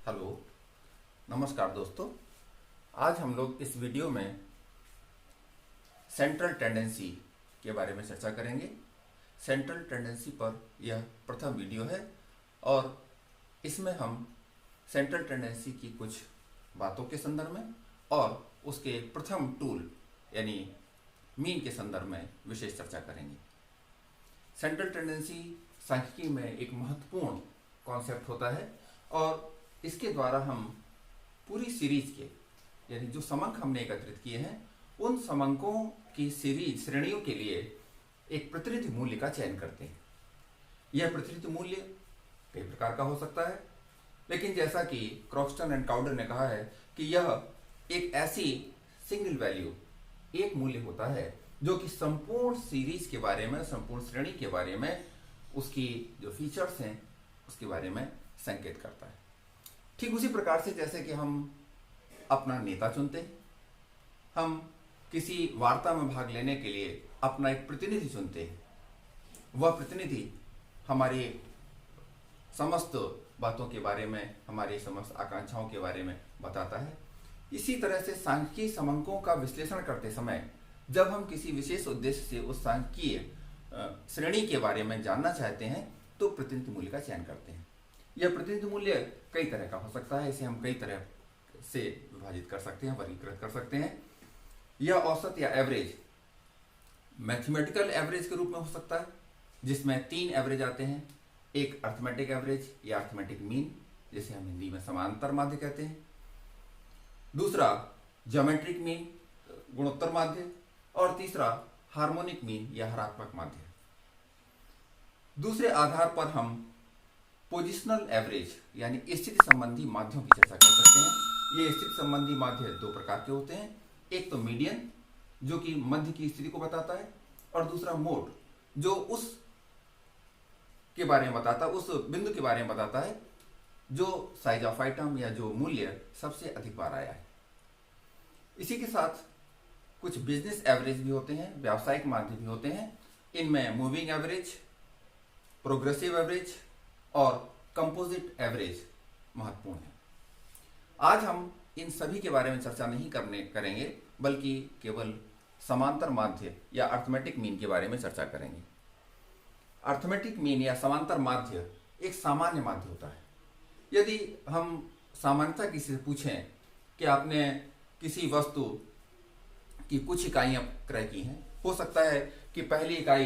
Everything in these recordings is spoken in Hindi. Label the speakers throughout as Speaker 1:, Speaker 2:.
Speaker 1: हेलो, नमस्कार दोस्तों। आज हम लोग इस वीडियो में सेंट्रल टेंडेंसी के बारे में चर्चा करेंगे। सेंट्रल टेंडेंसी पर यह प्रथम वीडियो है और इसमें हम सेंट्रल टेंडेंसी की कुछ बातों के संदर्भ में और उसके प्रथम टूल यानी मीन के संदर्भ में विशेष चर्चा करेंगे। सेंट्रल टेंडेंसी सांख्यिकी में एक महत्वपूर्ण कॉन्सेप्ट होता है और इसके द्वारा हम पूरी सीरीज के यानी जो समंक हमने एकत्रित किए हैं उन समंकों की सीरीज श्रेणियों के लिए एक प्रतिनिधि मूल्य का चयन करते हैं। यह प्रतिनिधि मूल्य कई प्रकार का हो सकता है, लेकिन जैसा कि क्रॉक्सटन एंड काउडर ने कहा है कि यह एक ऐसी सिंगल वैल्यू एक मूल्य होता है जो कि संपूर्ण सीरीज के बारे में, संपूर्ण श्रेणी के बारे में, उसकी जो फीचर्स हैं उसके बारे में संकेत करता है। ठीक उसी प्रकार से जैसे कि हम अपना नेता चुनते हैं, हम किसी वार्ता में भाग लेने के लिए अपना एक प्रतिनिधि चुनते हैं, वह प्रतिनिधि हमारी समस्त बातों के बारे में, हमारी समस्त आकांक्षाओं के बारे में बताता है। इसी तरह से सांख्यिकीय समंकों का विश्लेषण करते समय जब हम किसी विशेष उद्देश्य से उस सांख्यिकीय श्रेणी के बारे में जानना चाहते हैं तो प्रतिनिधि मूल्य का चयन करते हैं। यह प्रतिनिधि मूल्य कई तरह का हो सकता है, इसे हम कई तरह से विभाजित कर सकते हैं, वर्गीकृत कर सकते हैं। यह औसत या एवरेज मैथमेटिकल एवरेज के रूप में हो सकता है, जिसमें 3 एवरेज आते हैं। एक अर्थमेटिक एवरेज या अर्थमेटिक मीन, जिसे हम हिंदी में समांतर माध्य कहते हैं। दूसरा ज्योमेट्रिक मीन, गुणोत्तर माध्य। और तीसरा हार्मोनिक मीन या हरात्मक माध्य। दूसरे आधार पर हम पोजिशनल एवरेज यानी स्थिति संबंधी माध्यों की चर्चा कर सकते हैं। ये स्थिति संबंधी माध्य 2 प्रकार के होते हैं। एक तो मीडियन जो कि मध्य की स्थिति को बताता है, और दूसरा मोड जो उस के बारे में बताता है, उस बिंदु के बारे में बताता है जो साइज ऑफ आइटम या जो मूल्य सबसे अधिक बार आया है। इसी के साथ कुछ बिजनेस एवरेज भी होते हैं, व्यावसायिक माध्य भी होते हैं। इनमें मूविंग एवरेज, प्रोग्रेसिव एवरेज और कंपोजिट एवरेज महत्वपूर्ण है। आज हम इन सभी के बारे में चर्चा नहीं करेंगे, बल्कि केवल समांतर माध्य या अर्थमेटिक मीन के बारे में चर्चा करेंगे। अर्थमेटिक मीन या समांतर माध्य एक सामान्य माध्य होता है। यदि हम सामान्यतः किसी से पूछें कि आपने किसी वस्तु की कुछ इकाइयां क्रय की हैं, हो सकता है कि पहली इकाई,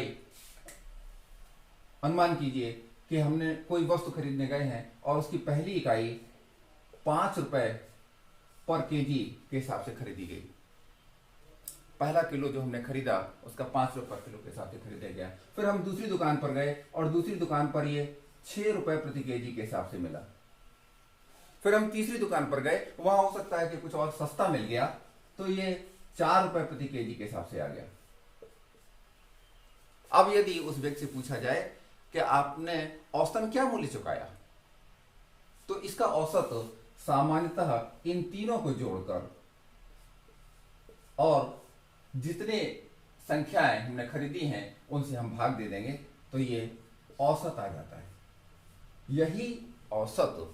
Speaker 1: अनुमान कीजिए कि हमने कोई वस्तु खरीदने गए हैं और उसकी पहली इकाई 5 रुपए पर केजी के हिसाब से खरीदी गई। पहला किलो जो हमने खरीदा उसका 5 रुपए पर किलो के हिसाब से खरीदा गया। फिर हम दूसरी दुकान पर गए और दूसरी दुकान पर ये 6 रुपए प्रति केजी के हिसाब से मिला। फिर हम तीसरी दुकान पर गए, वहां हो सकता है कि कुछ और सस्ता मिल गया, तो ये 4 रुपए प्रति केजी के हिसाब से आ गया। अब यदि उस व्यक्ति से पूछा जाए कि आपने औसतन क्या मूल्य चुकाया, तो इसका औसत सामान्यतः इन तीनों को जोड़कर और जितने संख्याएं हमने खरीदी हैं उनसे हम भाग दे देंगे तो ये औसत आ जाता है। यही औसत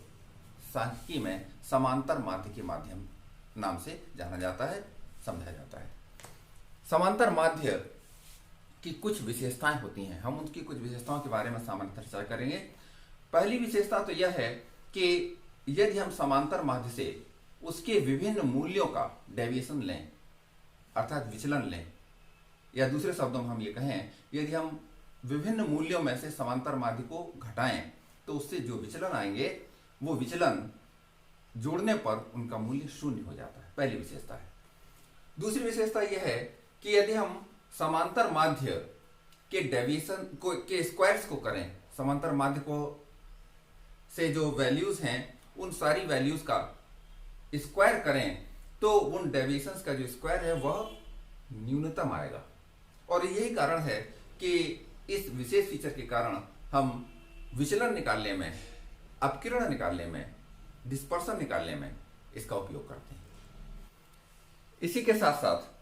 Speaker 1: सांख्यिकी में समांतर माध्य के माध्यम नाम से जाना जाता है, समझा जाता है। समांतर माध्य की कुछ विशेषताएं होती हैं, हम उनकी कुछ विशेषताओं के बारे में सामान्यतः चर्चा करेंगे। पहली विशेषता तो यह है कि यदि हम समांतर माध्य से उसके विभिन्न मूल्यों का डेविएशन लें, अर्थात विचलन लें, या दूसरे शब्दों में हम ये कहें, यदि हम विभिन्न मूल्यों में से समांतर माध्य को घटाएं तो उससे जो विचलन आएंगे वो विचलन जोड़ने पर उनका मूल्य 0 हो जाता है। पहली विशेषता है। दूसरी विशेषता यह है कि यदि हम समांतर माध्य के डेविएशन को के स्क्वायर्स को करें, समांतर माध्य को से जो वैल्यूज हैं उन सारी वैल्यूज का स्क्वायर करें तो उन डेविएशंस का जो स्क्वायर है वह न्यूनतम आएगा। और यही कारण है कि इस विशेष फीचर के कारण हम विचलन निकालने में, अपकिरण निकालने में, डिस्पर्सन निकालने में इसका उपयोग करते हैं। इसी के साथ साथ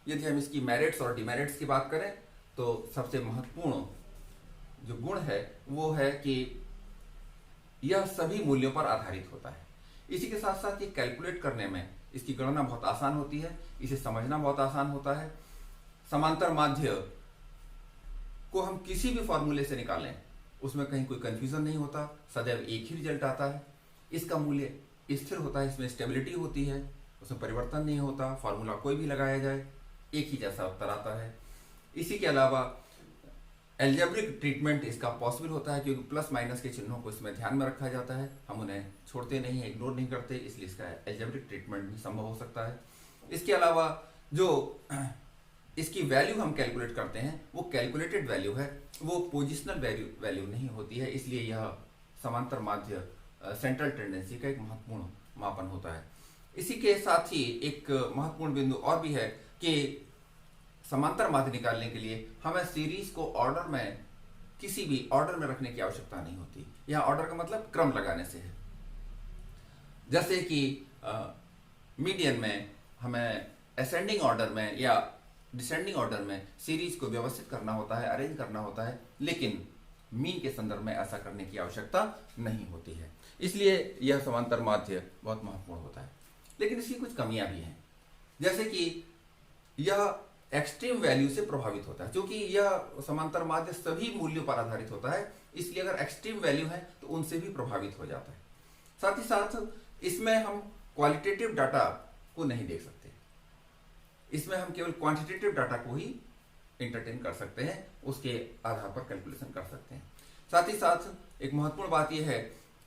Speaker 1: यदि हम इसकी मेरिट्स और डिमेरिट्स की बात करें तो सबसे महत्वपूर्ण जो गुण है वो है कि यह सभी मूल्यों पर आधारित होता है। इसी के साथ साथ ये कैलकुलेट करने में इसकी गणना बहुत आसान होती है, इसे समझना बहुत आसान होता है। समांतर माध्य को हम किसी भी फॉर्मूले से निकालें उसमें कहीं कोई कंफ्यूजन नहीं होता, सदैव एक ही रिजल्ट आता है। इसका मूल्य स्थिर होता है, इसमें स्टेबिलिटी होती है, उसमें परिवर्तन नहीं होता, फॉर्मूला कोई भी लगाया जाए एक ही जैसा उत्तर आता है। इसी के अलावा एल्जेब्रिक ट्रीटमेंट इसका पॉसिबल होता है क्योंकि प्लस माइनस के चिन्हों को इसमें ध्यान में रखा जाता है, हम उन्हें छोड़ते नहीं हैं, इग्नोर नहीं करते, इसलिए इसका एल्जेब्रिक ट्रीटमेंट भी संभव हो सकता है। इसके अलावा जो इसकी वैल्यू हम कैलकुलेट करते हैं वो कैलकुलेटेड वैल्यू है, वो पोजिशनल वैल्यू नहीं होती है, इसलिए यह समांतर माध्य सेंट्रल टेंडेंसी का एक महत्वपूर्ण मापन होता है। इसी के साथ ही एक महत्वपूर्ण बिंदु और भी है कि समांतर माध्य निकालने के लिए हमें सीरीज को ऑर्डर में किसी भी ऑर्डर में रखने की आवश्यकता नहीं होती। यह ऑर्डर का मतलब क्रम लगाने से है। जैसे कि मीडियन में हमें असेंडिंग ऑर्डर में या डिसेंडिंग ऑर्डर में सीरीज को व्यवस्थित करना होता है, अरेंज करना होता है, लेकिन मीन के संदर्भ में ऐसा करने की आवश्यकता नहीं होती है। इसलिए यह समांतर माध्य बहुत महत्वपूर्ण होता है। लेकिन इसकी कुछ कमियां भी हैं, जैसे कि यह एक्सट्रीम वैल्यू से प्रभावित होता है। क्योंकि यह समांतर माध्य सभी मूल्यों पर आधारित होता है, इसलिए अगर एक्सट्रीम वैल्यू है तो उनसे भी प्रभावित हो जाता है। साथ ही साथ इसमें हम क्वालिटेटिव डाटा को नहीं देख सकते, इसमें हम केवल क्वांटिटेटिव डाटा को ही एंटरटेन कर सकते हैं, उसके आधार पर कैलकुलेशन कर सकते हैं। साथ ही साथ एक महत्वपूर्ण बात यह है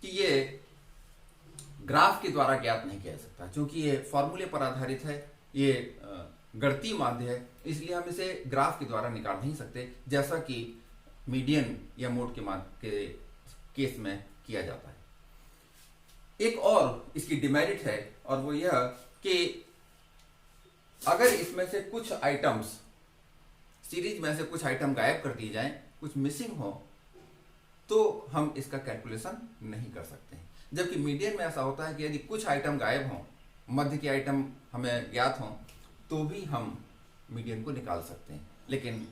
Speaker 1: कि ये ग्राफ के द्वारा ज्ञात नहीं किया जा सकता, क्योंकि ये फॉर्मूले पर आधारित है, ये गणितीय माध्य है, इसलिए हम इसे ग्राफ के द्वारा निकाल नहीं सकते, जैसा कि मीडियन या मोड के केस में किया जाता है। एक और इसकी डिमेरिट है, और वो यह कि अगर इसमें से कुछ आइटम्स, सीरीज में से कुछ आइटम गायब कर दिए जाएं, कुछ मिसिंग हो, तो हम इसका कैलकुलेशन नहीं कर सकते हैं। जबकि मीडियन में ऐसा होता है कि यदि कुछ आइटम गायब हों, मध्य के आइटम हमें ज्ञात हों, तो भी हम मीडियन को निकाल सकते हैं, लेकिन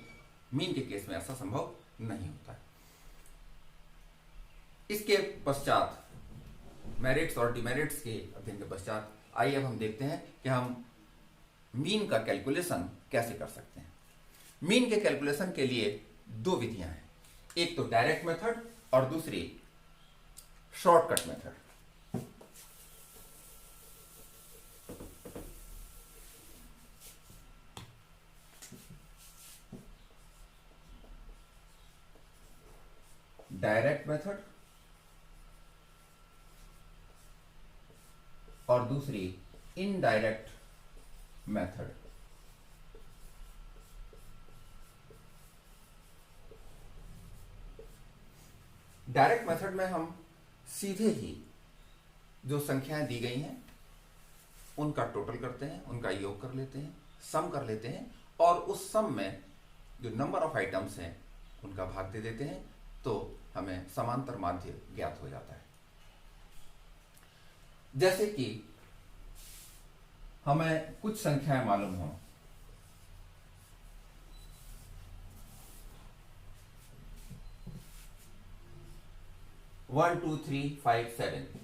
Speaker 1: मीन के केस में ऐसा संभव नहीं होता है। इसके पश्चात मेरिट्स और डिमेरिट्स के अध्ययन के पश्चात आइए अब हम देखते हैं कि हम मीन का कैलकुलेशन कैसे कर सकते हैं। मीन के कैलकुलेशन के लिए दो विधियां हैं, एक तो डायरेक्ट मेथड और दूसरी शॉर्टकट मेथड। डायरेक्ट मेथड और दूसरी इनडायरेक्ट मेथड। डायरेक्ट मेथड में हम सीधे ही जो संख्याएं दी गई हैं उनका टोटल करते हैं, उनका योग कर लेते हैं, सम कर लेते हैं, और उस सम में जो नंबर ऑफ आइटम्स हैं उनका भाग दे देते हैं, तो हमें समांतर माध्य ज्ञात हो जाता है। जैसे कि हमें कुछ संख्याएं मालूम हो, वन, 2, 3, 5, 7।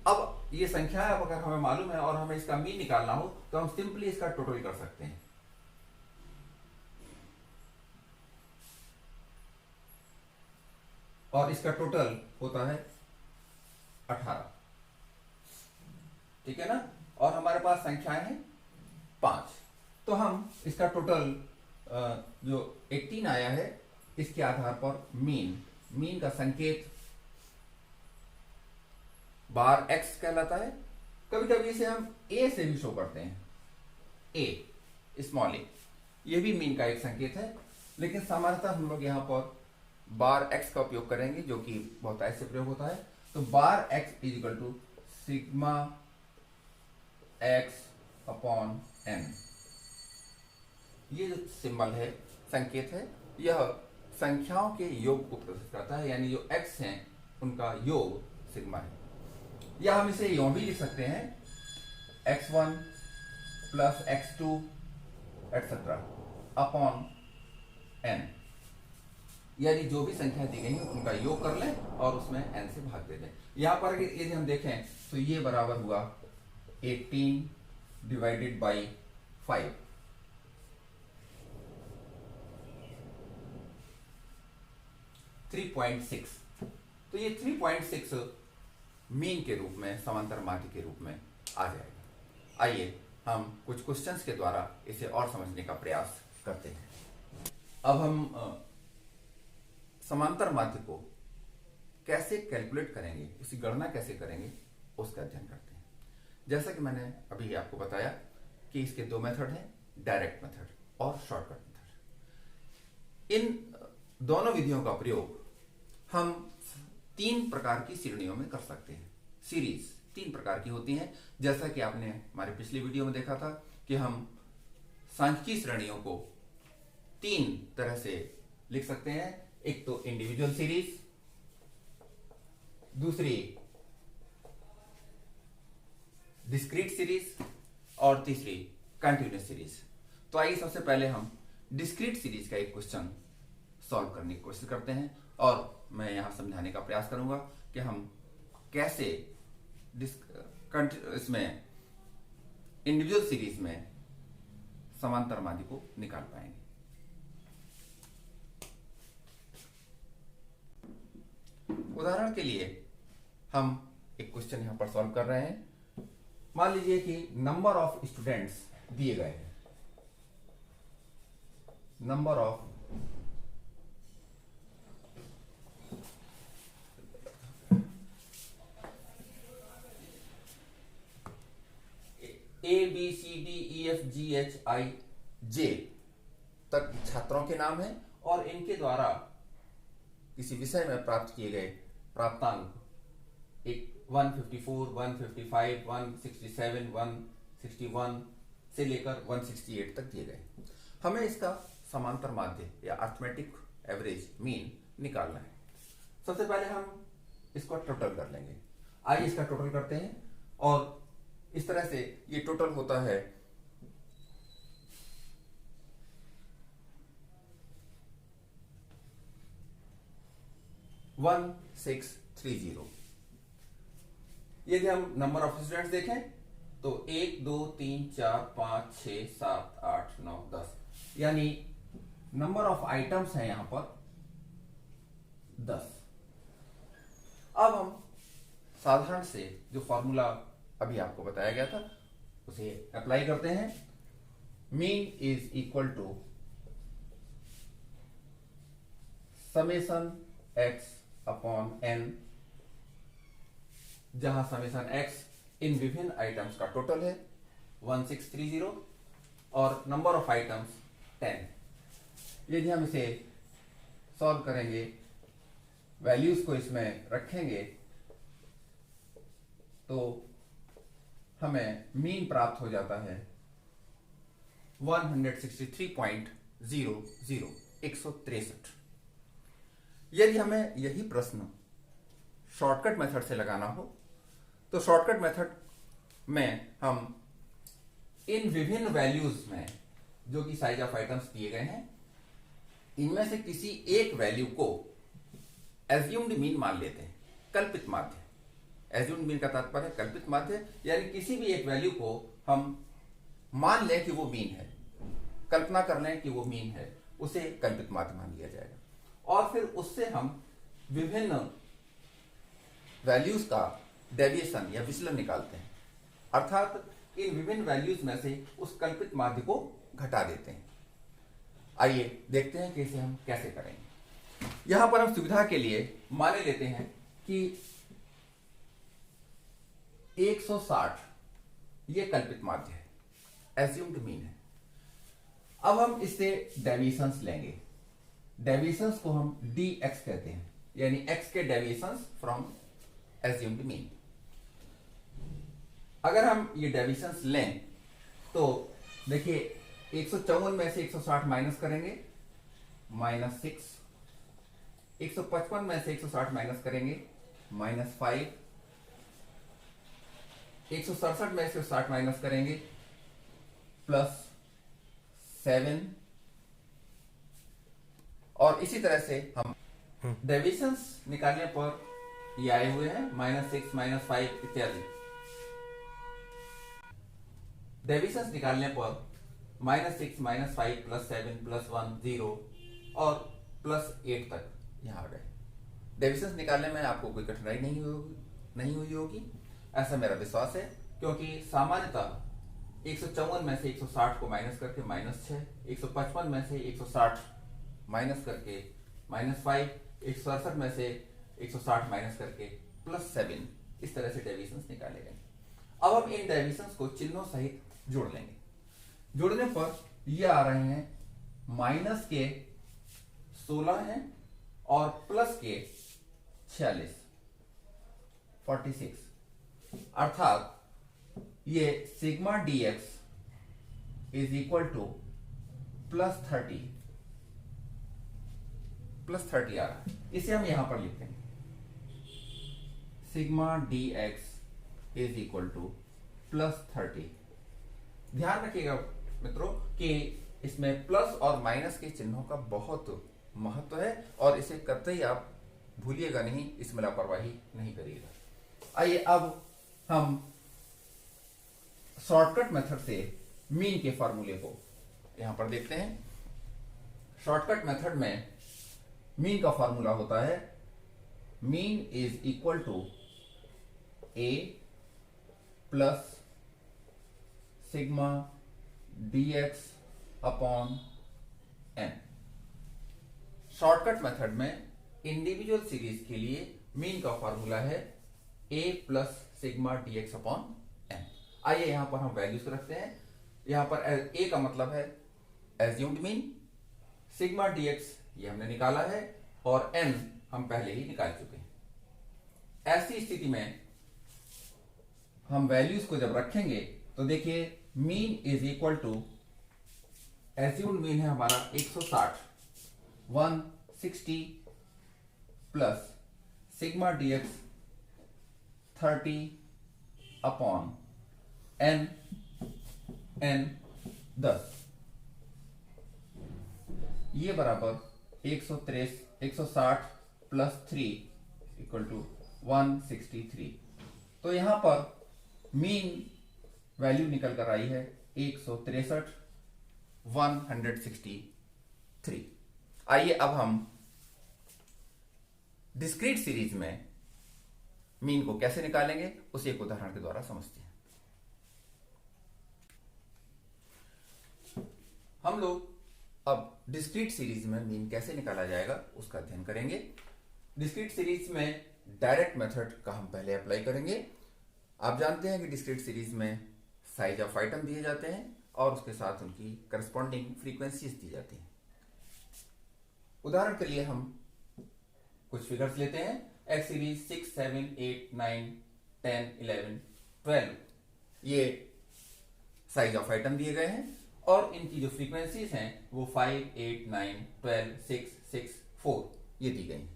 Speaker 1: अब ये संख्याएं अगर हमें मालूम है और हमें इसका मीन निकालना हो, तो हम सिंपली इसका टोटल कर सकते हैं। और इसका टोटल होता है 18, ठीक है ना। और हमारे पास संख्याएं हैं 5, तो हम इसका टोटल जो 18 आया है, इसके आधार पर मीन का संकेत बार x कहलाता है। कभी कभी इसे हम a से भी शो करते हैं, a स्मॉल a, यह भी मीन का एक संकेत है, लेकिन सामान्यतः हम लोग यहाँ पर बार x का उपयोग करेंगे, जो कि बहुत ऐसे प्रयोग होता है। तो bar x is equal to sigma x upon n। ये जो सिंबल है, संकेत है, यह संख्याओं के योग को प्रदर्शित करता है, यानी जो x हैं उनका योग सिग्मा है। या हम इसे यूं भी लिख सकते हैं, x1 plus x2 etcetera upon n। यानी जो भी संख्या दी गई है उनका योग कर लें और उसमें n से भाग दे दें। यहां पर यदि हम देखें तो ये बराबर हुआ 18 डिवाइडेड बाई 5, 3.6। तो ये 3.6 मीन के रूप में, समांतर माध्य के रूप में आ जाएगा। आइए हम कुछ क्वेश्चंस के द्वारा इसे और समझने का प्रयास करते हैं। अब हम समांतर माध्य को कैसे कैलकुलेट करेंगे, उसकी गणना कैसे करेंगे, उसका अध्ययन करते हैं। जैसा कि मैंने अभी आपको बताया कि इसके दो मेथड हैं, डायरेक्ट मेथड और शॉर्टकट मेथड। इन दोनों विधियों का प्रयोग हम 3 प्रकार की श्रेणियों में कर सकते हैं। सीरीज 3 प्रकार की होती हैं, जैसा कि आपने हमारे पिछले वीडियो में देखा था कि हम सांख्यिकीय श्रेणियों को 3 तरह से लिख सकते हैं। एक तो इंडिविजुअल सीरीज, दूसरी डिस्क्रीट सीरीज और तीसरी कंटिन्यूअस सीरीज। तो आइए सबसे पहले हम डिस्क्रीट सीरीज का एक क्वेश्चन सॉल्व करने की कोशिश करते हैं और मैं यहां समझाने का प्रयास करूंगा कि हम कैसे इसमें इंडिविजुअल सीरीज में समांतर माध्य को निकाल पाएंगे। उदाहरण के लिए हम एक क्वेश्चन यहां पर सॉल्व कर रहे हैं। मान लीजिए कि नंबर ऑफ स्टूडेंट्स दिए गए हैं, number of A B C D E F G H I J तक छात्रों के नाम हैं और इनके द्वारा किसी विषय में प्राप्त किए गए प्राप्तांक एक 154, 155, 167, 161 से लेकर 168 तक दिए गए। हमें इसका समांतर माध्य या अर्थमेटिक एवरेज मीन निकालना है। सबसे पहले हम इसको टोटल कर लेंगे। आइए इसका टोटल करते हैं और इस तरह से ये टोटल होता है 1630। यदि हम नंबर ऑफ स्टूडेंट्स देखें तो 1 2 3 4 5 6 7 8 9 10, यानी नंबर ऑफ आइटम्स हैं यहां पर 10। अब हम साधारण से जो फॉर्मूला अभी आपको बताया गया था उसे अप्लाई करते हैं। Mean is equal to summation x upon n, जहां समेशन x इन विभिन्न आइटम्स का टोटल है 1630 और नंबर ऑफ आइटम्स 10। यदि हम इसे सॉल्व करेंगे, वैल्यूज को इसमें रखेंगे तो हमें मीन प्राप्त हो जाता है 163.00, 163। यदि हमें यही प्रश्न शॉर्टकट मेथड से लगाना हो तो शॉर्टकट मेथड में हम इन विभिन्न वैल्यूज में जो कि साइज ऑफ आइटम्स दिए गए हैं, इनमें से किसी एक वैल्यू को एज्यूम्ड मीन मान लेते हैं, कल्पित माध्य। एज्यूम्ड मीन का तात्पर्य कल्पित माध्य, यानी किसी भी एक वैल्यू को हम मान लें कि वो मीन है, कल्पना कर लें कि वो मीन है, उसे कल्पित माध्य मान लिया जाएगा और फिर उससे हम विभिन्न वैल्यूज का डेविएशन या विचलन निकालते हैं, अर्थात इन विभिन्न वैल्यूज में से उस कल्पित माध्य को घटा देते हैं। आइए देखते हैं कि इसे हम कैसे करेंगे। यहां पर हम सुविधा के लिए मान लेते हैं कि 160 ये कल्पित माध्य है, एज्यूम्ड मीन है। अब हम इससे डेविएशंस लेंगे। डेविएशंस को हम dx कहते हैं, यानी x के डेविएशंस फ्रॉम एज्यूम्ड मीन। अगर हम ये डेविएशंस लें तो देखिए 154 में से 160 माइनस करेंगे, -6। 155 में से 160 माइनस करेंगे, -5। 167 में से 60 माइनस करेंगे, +7। और इसी तरह से हम डेविएशंस निकालने पर ये आए हुए हैं -6 -5 इत्यादि। डेविएशंस निकालने पर -6 -5 +7 +1 0 और +8 तक यहाँ आ गए। डेविएशंस निकालने में आपको कोई कठिनाई नहीं हुई होगी, ऐसा मेरा विश्वास है, क्योंकि सामान्यतः 154 में से 160 को माइनस करके -6, 155 में से 160 माइनस करके -5, 167 में से 160 माइनस करके +7, इस तरह से डेविएशंस निकाले गए। अब हम इन डेविएशंस को चिन्हों सहित जोड़ लेंगे। जोड़ने पर ये आ रहे हैं माइनस के 16 हैं और प्लस के 46 अर्थात ये sigma dx is equal to +30 आ रहा है। इसे हम यहां पर लिखते हैं sigma dx is equal to +30। ध्यान रखिएगा मित्रों कि इसमें प्लस और माइनस के चिन्हों का बहुत महत्व है और इसे करते ही आप भूलिएगा नहीं, इसमें लापरवाही नहीं करिएगा। आइए अब हम शॉर्टकट मेथड से मीन के फॉर्मूले को यहां पर देखते हैं। शॉर्टकट मेथड में मीन का फॉर्मूला होता है mean is equal to a plus sigma dx upon n। Shortcut method में इंडिविजुअल सीरीज के लिए मीन का फॉर्मूला है a plus sigma dx upon n। आइए यहां पर हम वैल्यूज रखते हैं। यहां पर a का मतलब है एज्यूम्ड मीन, सिग्मा dx ये हमने निकाला है और n हम पहले ही निकाल चुके हैं। ऐसी स्थिति में हम वैल्यूज को जब रखेंगे तो देखिए mean is equal to assumed mean है हमारा 160 160 plus sigma dx 30 upon n 10 ये बराबर 160 प्लस 3 इक्वल टू 163। तो यहां पर मीन वैल्यू निकल कर आई है 163 163। आइए अब हम डिस्क्रीट सीरीज में मीन को कैसे निकालेंगे उसे एक उदाहरण के द्वारा समझते हैं। हम लोग अब डिस्क्रीट सीरीज में मीन कैसे निकाला जाएगा उसका अध्ययन करेंगे। डिस्क्रीट सीरीज में डायरेक्ट मेथड का हम पहले अप्लाई करेंगे। आप जानते हैं कि डिस्क्रीट सीरीज में साइज ऑफ आइटम दिए जाते हैं और उसके साथ उनकी करस्पॉन्डिंग फ्रीक्वेंसीज दी जाती हैं। उदाहरण के लिए हम कुछ फिगर्स लेते हैं। एक्स सीरीज 6 7 8 9 10 11 12 ये साइज ऑफ आइटम दिए गए हैं और इनकी जो फ्रीक्वेंसीज हैं वो 5 8 9 12 6 6 4 ये दी गई हैं।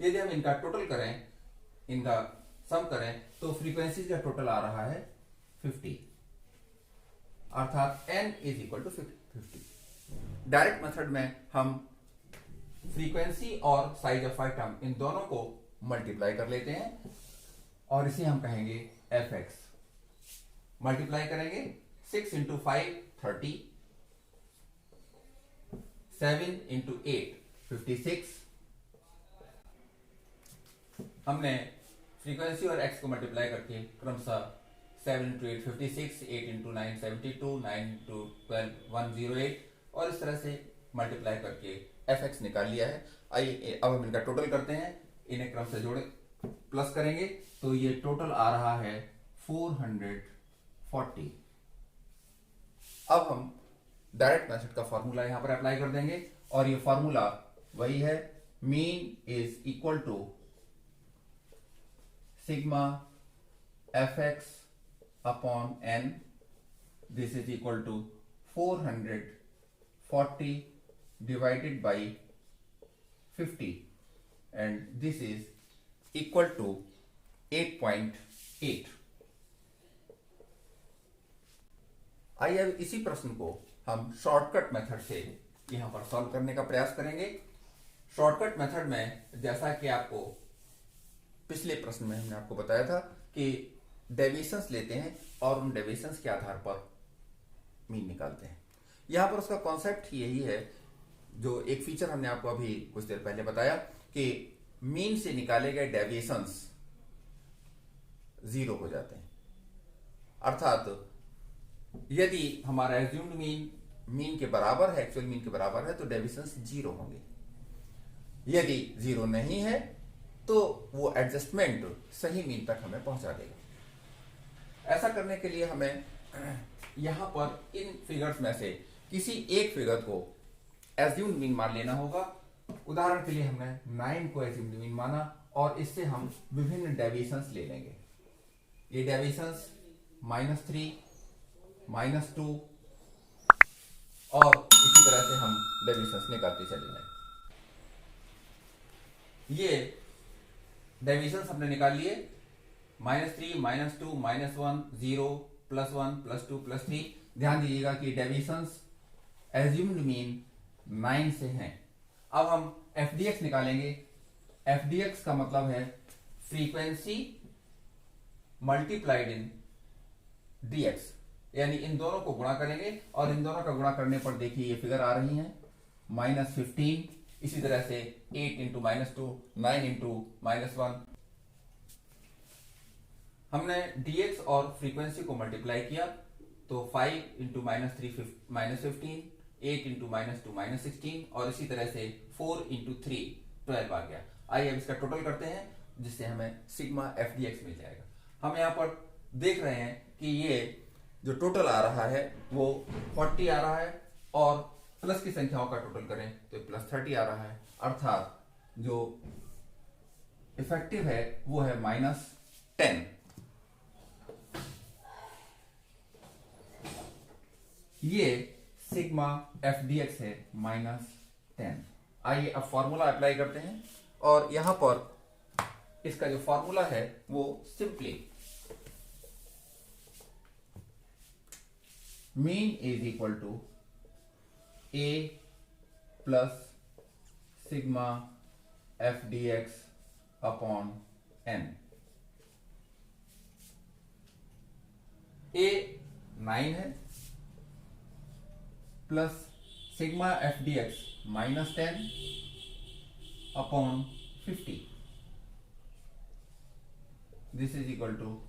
Speaker 1: यदि हम इनका टोटल करें, इनका सम करें तो फ्रीक्वेंसीज का टोटल आ रहा है 50 अर्थात n is equal to 50। Direct method में हम फ्रीक्वेंसी और साइज ऑफ आइटम इन दोनों को मल्टीप्लाई कर लेते हैं और इसे हम कहेंगे fx। मल्टीप्लाई करेंगे 6 इंटू 5 30, 7 इंटू 8 56। हमने फ्रीक्वेंसी और x को मल्टीप्लाई करके क्रमशः 7 इंटू 8 56, 8 इंटू 9 72, 9 इंटू 12 108 और इस तरह से मल्टीप्लाई करके fx निकाल लिया है। आइए अब हम इनका टोटल करते हैं, इन्हें क्रम से जोड़े प्लस करेंगे तो ये टोटल आ रहा है 440। अब हम डायरेक्ट मेथड का फॉर्मूला यहां पर अप्लाई कर देंगे और ये फॉर्मूला वही है mean is equal to sigma fx upon n। This is equal to 440 divided by 50 and this is equal to 8.8। आइए अब इसी प्रश्न को हम शॉर्टकट मेथड से यहां पर सॉल्व करने का प्रयास करेंगे। शॉर्टकट मेथड में जैसा कि आपको पिछले प्रश्न में हमने आपको बताया था कि डेविएशंस लेते हैं और उन डेविएशंस के आधार पर मीन निकालते हैं। यहां पर उसका कॉन्सेप्ट यही है, जो एक फीचर हमने आपको अभी कुछ देर पहले बताया कि मीन से निकाले गए डेविएशंस 0 हो जाते हैं। अर्थात यदि हमारा एज्यूम्ड मीन के बराबर है, एक्चुअल मीन के बराबर है, तो डेविएशंस 0 होंगे। यदि 0 नहीं है तो वो एडजस्टमेंट सही मीन तक हमें पहुंचा देगा। ऐसा करने के लिए हमें यहां पर इन फिगर्स में से किसी एक फिगर को एज्यूम्ड मीन मान लेना होगा। उदाहरण के लिए हमने 9 को एज्यूम्ड मीन माना और इससे हम विभिन्न डेविएशंस ले लेंगे। ये डेविएशंस -3, -2 और इसी तरह से हम डेविएशंस निकालते चले जाएंगे। ये डेविएशंस हमने निकाल लिए, -3, -2, -1, 0, +1, +2, +3। ध्यान दीजिएगा कि डेविएशंस एज्यूम्ड मीन 9 से हैं। अब हम FDX निकालेंगे। FDX का मतलब है फ्रीक्वेंसी मल्टीप्लाइड इन DX, यानी इन दोनों को गुणा करेंगे और इन दोनों का गुणा करने पर देखिए ये फिगर आ रही हैं -15, इसी तरह से 8 × -2, 9 × -1। हमने DX और फ्रीक्वेंसी को मल्टीप्लाई किया तो 5 × -3 -15, 8 × -2 -16 और इसी तरह से 4 × 3 12 आ गया। आइए अब इसका टोटल करते हैं जिससे हमें सिग्मा FDX मिल जाएगा। हम यहाँ पर देख रहे हैं कि ये जो टोटल आ रहा है वो 40 आ रहा है और प्लस की संख्याओं का टोटल करें तो +30 आ रहा है। अर्थात जो इफेक्टिव है वो है -10। ये सिग्मा FDX है -10। आइए अब फॉर्मूला अप्लाई करते हैं और यहां पर इसका जो फॉर्मूला है वो simply mean is equal to A plus sigma FDX upon n। A 9 है plus sigma FDX -10 upon 50। This is equal to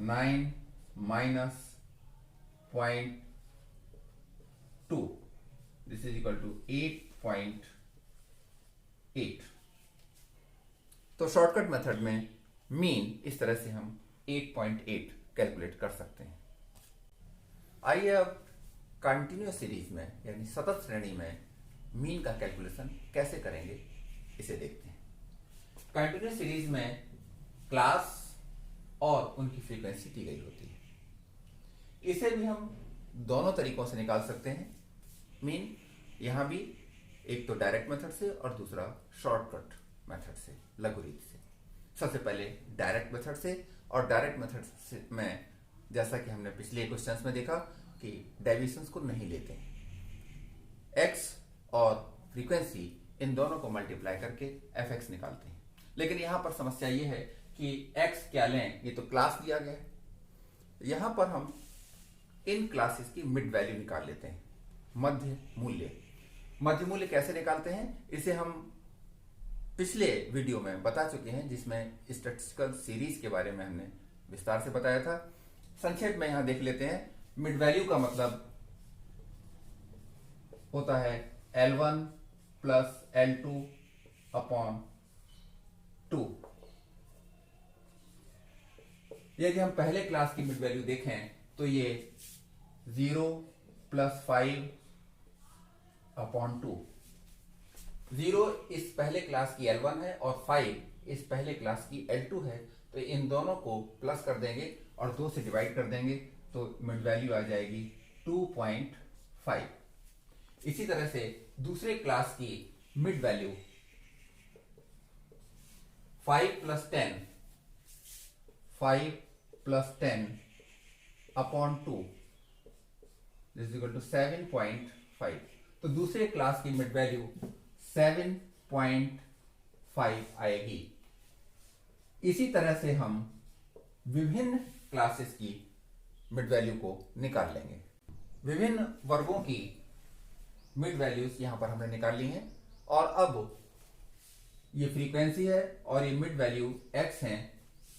Speaker 1: 9 minus 0.2, this is equal to 8.8। तो शॉर्टकट मेथड में मीन इस तरह से हम 8.8 कैलकुलेट कर सकते हैं। आइए अब कंटिन्यूअस सीरीज में यानी सतत श्रेणी में मीन का कैलकुलेशन कैसे करेंगे इसे देखते हैं। कंटिन्यूअस सीरीज में क्लास और उनकी फ्रीक्वेंसी दी गई होती है। इसे भी हम दोनों तरीकों से निकाल सकते हैं मीन, यहां भी एक तो डायरेक्ट मेथड से और दूसरा शॉर्टकट मेथड से, लघु रीति से। सबसे पहले डायरेक्ट मेथड से, और डायरेक्ट मेथड से में जैसा कि हमने पिछले क्वेश्चंस में देखा कि डेविएशंस को नहीं लेते हैं। एक्स और फ्रीक्वेंसी इन दोनों को मल्टीप्लाई करके fx निकालते हैं। लेकिन यहां पर समस्या ये है कि x क्या लें, ये तो क्लास दिया गया है। यहां पर हम इन क्लासेस की मिड वैल्यू निकाल लेते हैं, मध्य मूल्य। मध्य मूल्य कैसे निकालते हैं इसे हम पिछले वीडियो में बता चुके हैं, जिसमें स्टैटिस्टिकल सीरीज के बारे में हमने विस्तार से बताया था। संक्षेप में यहां देख लेते हैं। मिड वैल्यू का मतलब होता है L1 प्लस L2 अपॉन 2। यदि हम पहले क्लास की मिड वैल्यू देखें तो ये 0 प्लस 5 अपॉन 2। 0 इस पहले क्लास की L1 है और 5 इस पहले क्लास की L2 है, तो इन दोनों को प्लस कर देंगे और 2 से डिवाइड कर देंगे तो मिड वैल्यू आ जाएगी 2.5। इसी तरह से दूसरे क्लास की mid value 5 plus 10 upon 2 is equal to 7.5। तो दूसरे क्लास की मिड वैल्यू 7 6.5 आएगी। इसी तरह से हम विभिन्न क्लासेस की मिड वैल्यू को निकाल लेंगे। विभिन्न वर्गों की मिड वैल्यूज यहां पर हमने निकाल ली हैं और अब ये फ्रीक्वेंसी है और ये मिड वैल्यू x हैं,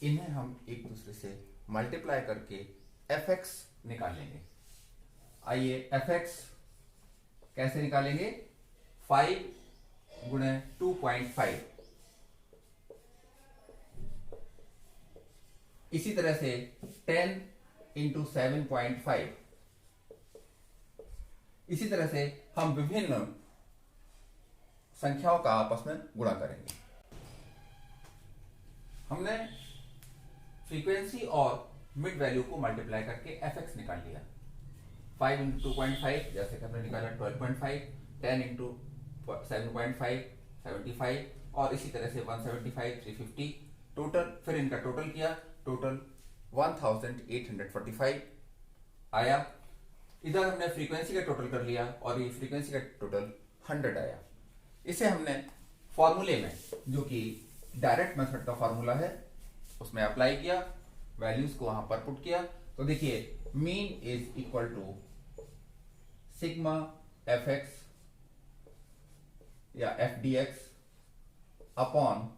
Speaker 1: इन्हें हम एक दूसरे से मल्टीप्लाई करके fx निकालेंगे। आइए fx कैसे निकालेंगे? 5 गुणे 2.5, इसी तरह से 10 इंटू 7.5, इसी तरह से हम विभिन्न संख्याओं का आपस में गुणा करेंगे। हमने फ्रीक्वेंसी और मिड वैल्यू को मल्टीप्लाई करके fx निकाल लिया। 5 इंटू 2.5 जैसे कि हमने निकाला 12.5, 10 इंटू 7.5 75, और इसी तरह से 175, 350 टोटल। फिर इनका टोटल किया, टोटल 1845 आया। इधर हमने फ्रीक्वेंसी का टोटल कर लिया और ये फ्रीक्वेंसी का टोटल 100 आया। इसे हमने फॉर्मूले में, जो कि डायरेक्ट मेथड का फॉर्मूला है, उसमें अप्लाई किया, वैल्यूज को वहां पर पुट किया। तो देखिए mean is equal to sigma fx या fdx upon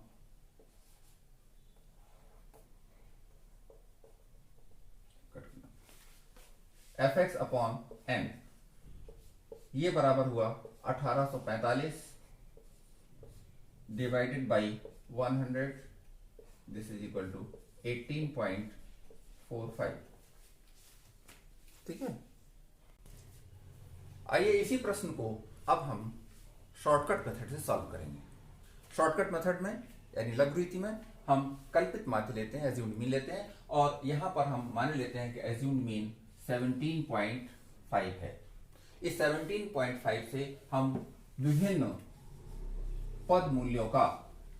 Speaker 1: fx upon n, ये बराबर हुआ 1845 divided by 100, this is equal to 18.45। ठीक है। आइए इसी प्रश्न को अब हम शॉर्टकट मेथड से सॉल्व करेंगे। शॉर्टकट मेथड में यानी लघुरीति में हम कल्पित माध्य लेते हैं, एज्यूम्ड मीन लेते हैं, और यहां पर हम मान लेते हैं कि एज्यूम्ड मीन 17.5 है। इस 17.5 से हम विभिन्न पद मूल्यों का,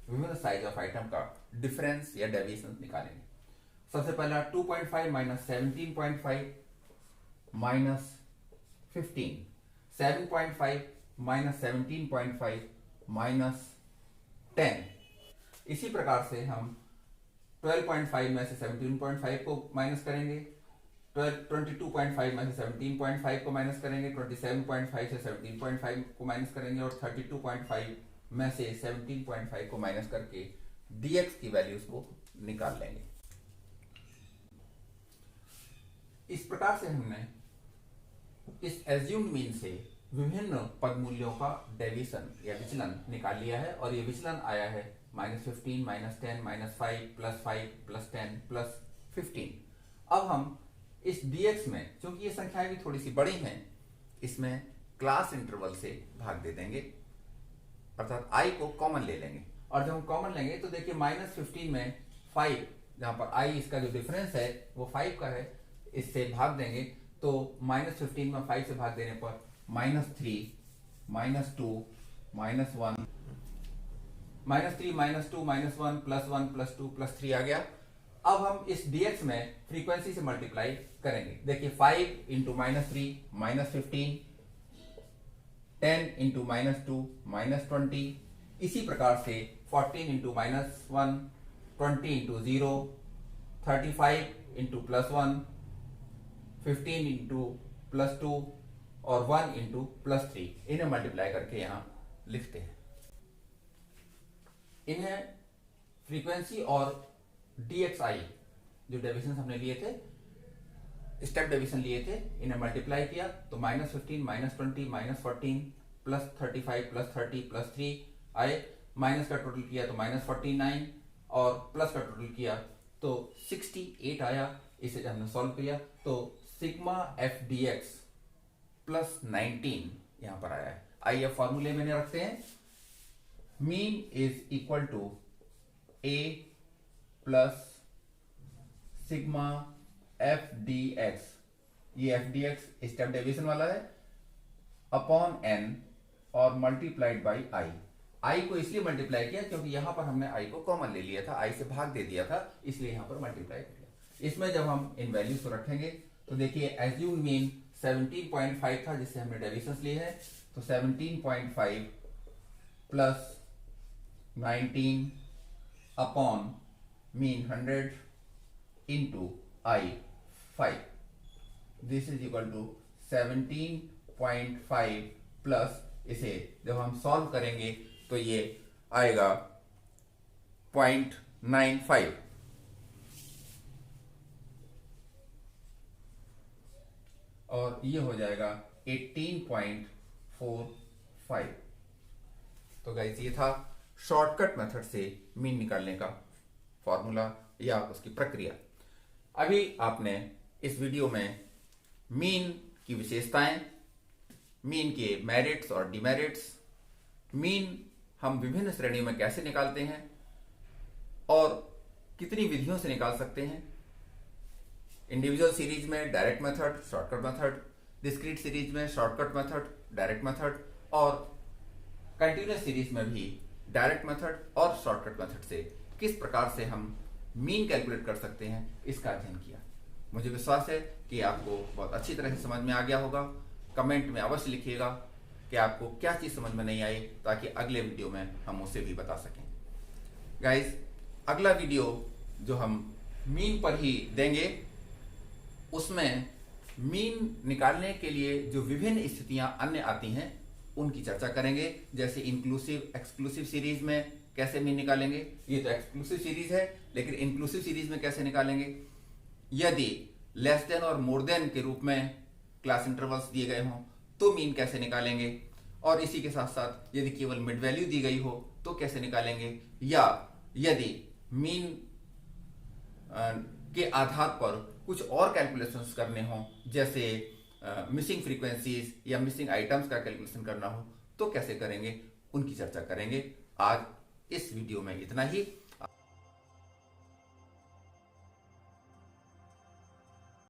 Speaker 1: विभिन्न साइज ऑफ आइटम का डिफरेंस या डेविएशन निकालेंगे। सबसे पहला 2.5 माइनस 17.5 माइनस 15, 7.5 माइनस 17.5 माइनस 10। इसी प्रकार से हम 12.5 में से 17.5 को माइनस करेंगे, 22.5 में से 17.5 को माइनस करेंगे, 27.5 से 17.5 को माइनस करेंगे और 32.5 में से 17.5 को माइनस करके dx की वैल्यूज को निकाल लेंगे। इस प्रकार से हमने इस एज्यूम्ड मीन से विभिन्न पद मूल्यों का डेविएशन या विचलन निकाल लिया है और ये विचलन आया है -15, -10, -5, +5, +10, +15। अब हम इस dx में, क्योंकि ये संख्याएं भी थोड़ी सी बड़ी हैं, इसमें क्लास इंटरवल से भाग दे देंगे, अर्थात i को कॉमन ले लेंगे। और जब हम कॉमन लेंगे तो देखिए -15 में 5, जहां पर i इसका जो डिफरेंस है वो 5 का है, इससे भाग देंगे तो -15 में 5 से भाग देने पर -3, -2, -1, -3, -2, -1, +1, +2, +3 आ गया। अब हम इस dx में फ्रीक्वेंसी से मल्टीप्लाई करेंगे। देखिए 5 इंटू -3 -15, 10 इंटू -2 -20, इसी प्रकार से 14 इंटू -1, 20 इंटू 0, 35 इंटू +1, 15 इंटू +2 और 1 इंटू +3। इन्हें मल्टीप्लाई करके यहां लिखते हैं। इन्हें फ्रीक्वेंसी और dxi जो डेविएशन हमने लिए थे, स्टेप डेविएशन लिए थे, इन्हें मल्टीप्लाई किया तो -15, -20, -14, +35, +30, +3 आए। माइनस का टोटल किया तो -49 और प्लस का टोटल किया तो 68 आया। इसे जब हमने सॉल्व किया तो सिग्मा fdx +19 यहां पर आया है। आइए फॉर्मूले में रखते हैं। Mean is equal to a plus sigma fdx, ये fdx स्टेप डेविएशन वाला है, अपॉन n और मल्टीप्लाइड बाई i को इसलिए मल्टीप्लाई किया क्योंकि यहां पर हमने i को कॉमन ले लिया था, i से भाग दे दिया था, इसलिए यहां पर मल्टीप्लाई किया। इसमें जब हम इन वैल्यूज को रखेंगे तो देखिए एज्यूम्ड मीन 17.5 था जिससे हमने डेविएशंस लिए हैं, तो 17.5 plus 19 upon mean 100 into I 5, this is equal to 17.5 plus, इसे जब हम सॉल्व करेंगे तो ये आएगा 0.95 और ये हो जाएगा 18.45। तो गाइस ये था शॉर्टकट मेथड से मीन निकालने का फॉर्मूला या उसकी प्रक्रिया। अभी आपने इस वीडियो में मीन की विशेषताएं, मीन के मेरिट्स और डिमेरिट्स, मीन हम विभिन्न श्रेणियों में कैसे निकालते हैं और कितनी विधियों से निकाल सकते हैं, इंडिविजुअल सीरीज में direct method, shortcut method, discrete series में शॉर्टकट मेथड, डायरेक्ट मेथड और कंटिन्यूअस सीरीज में भी डायरेक्ट मेथड और शॉर्टकट मेथड से किस प्रकार से हम मीन कैलकुलेट कर सकते हैं, इसका अध्ययन किया। मुझे विश्वास है कि आपको बहुत अच्छी तरह से समझ में आ गया होगा। कमेंट में अवश्य लिखिएगा कि आपको क्या चीज़ समझ में नहीं आई, ताकि अगले वीडियो में हम उसे भी बता सकें। गाइस, अगला वीडियो जो हम मीन पर ही देंगे, उसमें मीन निकालने के लिए जो विभिन्न स्थितियां अन्य आती हैं उनकी चर्चा करेंगे। जैसे इंक्लूसिव एक्सक्लूसिव सीरीज में कैसे मीन निकालेंगे, ये तो एक्सक्लूसिव सीरीज है, लेकिन इंक्लूसिव सीरीज में कैसे निकालेंगे, यदि लेस देन और मोर देन के रूप में क्लास इंटरवल्स दिए गए हों तो मीन कैसे निकालेंगे, और इसी के साथ साथ यदि केवल मिड वैल्यू दी गई हो तो कैसे निकालेंगे, या यदि मीन के आधार पर कुछ और कैलकुलेशंस करने हों, जैसे मिसिंग फ्रीक्वेंसीज या मिसिंग आइटम्स का कैलकुलेशन करना हो तो कैसे करेंगे, उनकी चर्चा करेंगे। आज इस वीडियो में इतना ही।